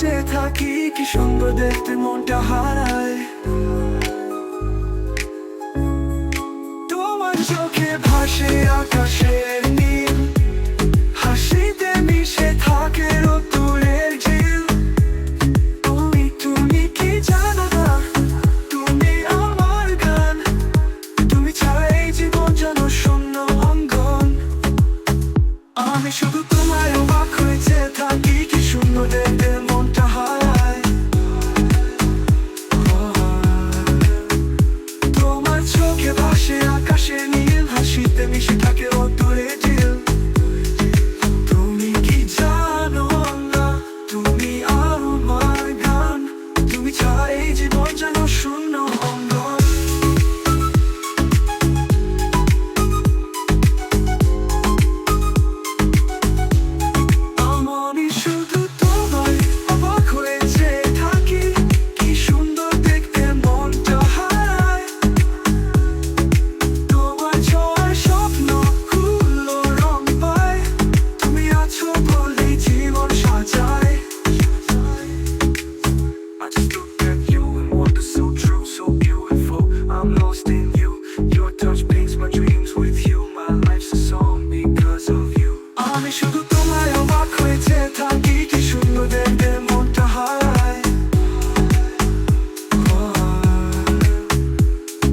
চেয়ে থাকি, কি সুন্দর দেখতে মনটা হারায়। তোমার চোখে ভাসে আকাশের নীল, হাসিতে মিশে থাকে রোদ্দুরের ঝিল। তুমি কি জানো না, তুমি আমার গান, তুমি ছাড়া এই জীবন যেন শূন্য অঙ্গন। আমি শুধু তোমায় অবাক হয়ে চেয়ে থাকি, কি সুন্দর দেখতে মনটা হারায়। তোমার চোখে ভাসে আকাশের নীল, হাসিতে মিশে থাকে রোদ্দুরের ঝিল। তুমি কি জানো না, তুমি আমার গান, তুমি ছাড়া এই জীবন যেন শূন্য অঙ্গন। আমি শুধু তোমায় অবাক হয়ে চেয়ে থাকি, কি সুন্দর দেখতে মনটা হারায়। তোমার ছোঁয়ায় স্বপ্নগুলো রং পায়, তুমি আছো বলেই জীবন সাজায়। I just look at you and wonder, so true, so beautiful. I'm lost in you. Your touch paints my dreams with you. My life's a song because of you. আমি শুধু তোমায় অবাক হয়ে চেয়ে থাকি, কি সুন্দর দেখতে মনটা হারায়।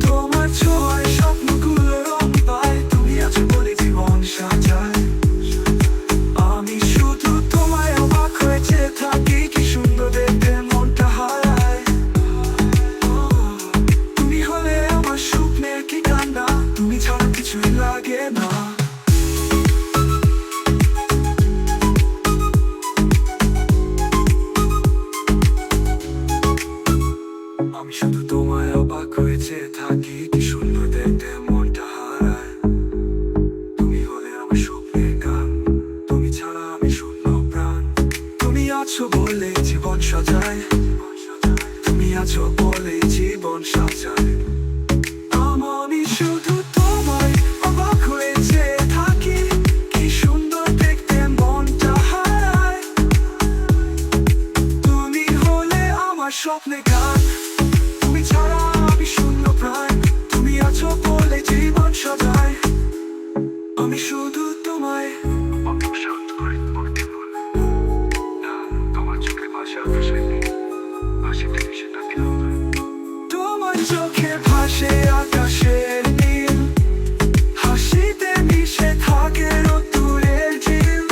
তোমার ছোঁয়ায় স্বপ্নগুলো রং পায়, তুমি আছো বলে জীবন সাজায়। আমি শুধু তোমায় অবাক হয়ে চেয়ে থাকি, কি সুন্দর দেখতে মনটা হারায়। তুমি হলে আমার স্বপ্নের কি কান্না, তুমি ছাড়া কিছুই লাগে না। আমি শুধু তোমায় অবাক হয়ে চেয়ে থাকি, কি সুন্দর দেখতে মনটা হারায়। তুমি হলে আমার স্বপ্নের গান, তুমি ছাড়া আমি শূন্য প্রাণ। তুমি আছো বলে জীবন সাজায়, তুমি আছো বলে জীবন সাজায়। আমি শুধু তোমায় অবাক হয়ে চেয়ে থাকি, কি সুন্দর দেখতে মনটা হারায়। তুমি হলে আমার স্বপ্নের গান, তুমি ছাড়া আমি শূন্য প্রাণ। তুমি আছো বলে জীবন সাজায়। আমি শুধু তোমায় অপসর করে পড়তে ভুল না, তোমার চোখে ভাসে আকাশের নীল, হাসিতে মিশে থাকে রোদ্দুরের ঝিল। তোমার চোখে ভাসে আকাশের নীল, হাসিতে মিশে থাকে রোদ্দুরের ঝিল।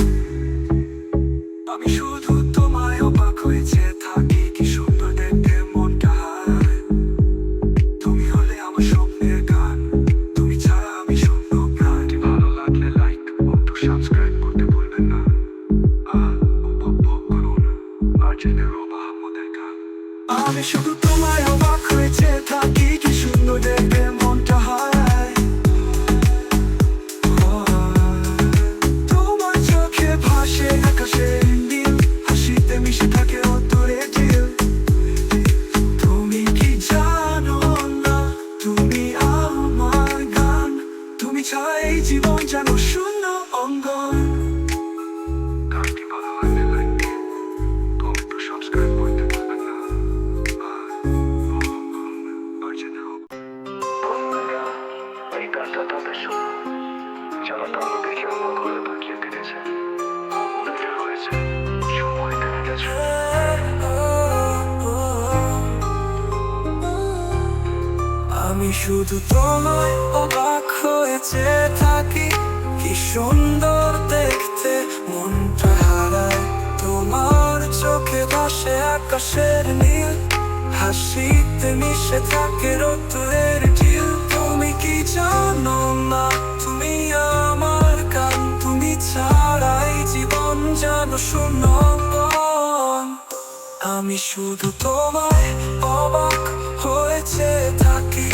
আমি শুধু তোমায় অবাক হয়ে চেয়ে থাকি, কি সুন্দর দেখতে মনটা হারায়। তুমি হলে আমার স্বপ্নের গান, তুমি ছাড়া আমি শূন্য প্রাণ। ভালো লাগলে লাইক ও সাবস্ক্রাইব করতে ভুলবেন না। উপভোগ করুন আর্জেনের মাহমুদের গান। আমি শুধু তোমায় অবাক হয়ে চেয়ে থাকি, কি সুন্দর দেখতে মনটা হারায়। তোমার চোখে ভাসে আকাশের নীল, হাসিতে মিশে থাকে রোদ্দুরের ঝিল। তুমি কি জানো না, তুমি আমার গান, তুমি ছাড়া এই জীবন যেন শূন্য অঙ্গন। গানটি ভালো লাগলে লাইক দিন, কমেন্ট ও সাবস্ক্রাইব করতে ভুলবেন না। এই গানটা তাদের শোনো, যারা তারা দেখে অবাক হয়ে তাকিয়ে কেটেছে, মনে হয়েছে সময় থেমে গেছে। আমি শুধু তোমায় অবাক হয়ে চেয়ে থাকি, কি সুন্দর দেখতে মনটা হারায়। তোমার চোখে ভাসে আকাশের নীল, হাসিতে মিশে থাকে রোদ্দুরের ঝিল। তুমি কি জানো না, তুমি আমার গান, তুমি ছাড়াই জীবন যেন শূন্য অঙ্গন। আমি শুধু তোমায় অবাক হয়ে চেয়ে থাকি,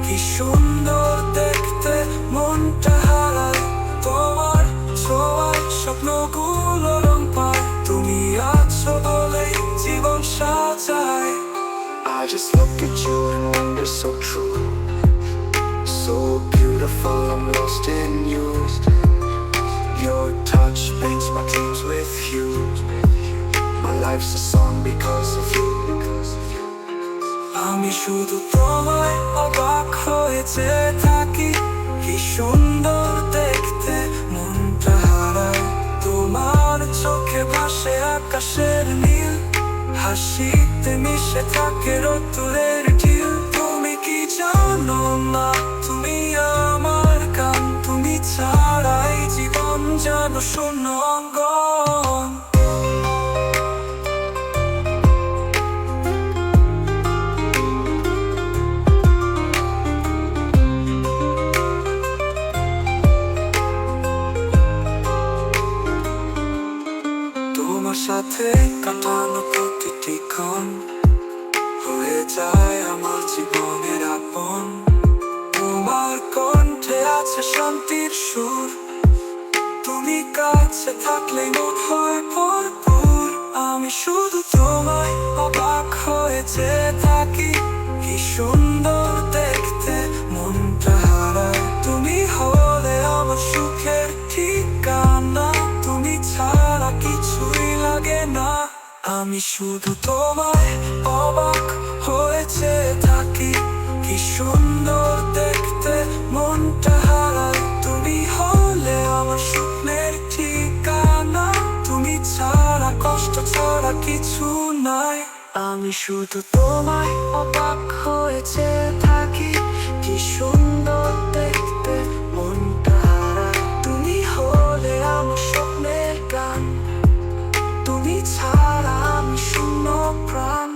কি সুন্দর দেখতে মনটা হারায়। তোমার ছোঁয়ায় স্বপ্নগুলো রং পায়, তুমি আছো বলেই জীবন সাজায়। I just look at you and wonder, so true, so beautiful, I'm lost in you. Your touch paints my dreams with you. My life's a song because শুধু তোমায় অবাক হয়ে চেয়ে থাকি, কি সুন্দর দেখতে মনটা হারায়। তোমার চোখে ভাসে আকাশের নীল, হাসিতে মিশে থাকে রোদ্দুরের ঢিল। তুমি কি জানো না, তুমি আমার গান, তুমি ছাড়াই জীবন যেন শূন্য অঙ্গন। তোমার সাথে কাটানো প্রতিটি ক্ষণ হয়ে যায় আমার জীবনের আপন। তোমার কণ্ঠে আছে শান্তির সুর, তুমি কাছে থাকলে মন হয় ভরপুর। আমি শুধু তোমায় অবাক হয়ে চেয়ে থাকি, কি সুন্দর দেখতে মনটা হারায়। তুমি হলে আমার সুখের ঠিকানা, তুমি ছাড়া কিছুই লাগে না। আমি শুধু তোমায় অবাক হয়ে চেয়ে থাকি, কি সুন্দর দেখতে মনটা হারায়। তুমি হলে আমার স্বপ্নের ঠিকানা, তুমি ছাড়া কষ্ট ছাড়া কিছু নাই। আমি শুধু তোমায় অবাক হয়ে চেয়ে থাকি, কি সুন্দর দেখতে মনটা হারায়। তুমি হলে আমার স্বপ্নের গান, তুমি ছাড়া আমি শূন্য প্রাণ।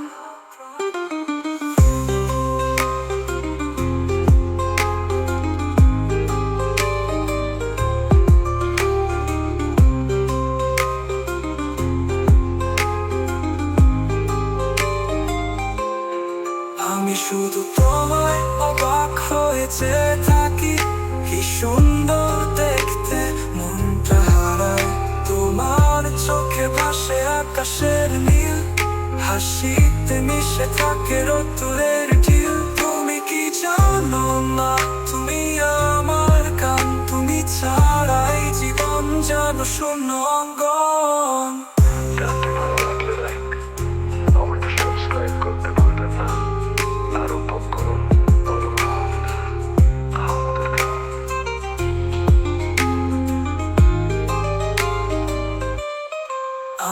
আমি শুধু তোমায় অবাক হয়ে চেয়ে থাকি, কি সুন্দর দেখতে মনটা হারায়। তোমার চোখে ভাসে আকাশের নীল, হাসিতে মিশে থাকে রোদ্দুরের ঢিল। তুমি কি জানো না, তুমি আমার গান, তুমি ছাড়াই জীবন যেন শূন্য অঙ্গন।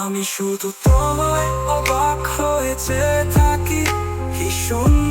আমি শুধু তোমায় অবাক হয়ে চেয়ে থাকি, কি সুন্দর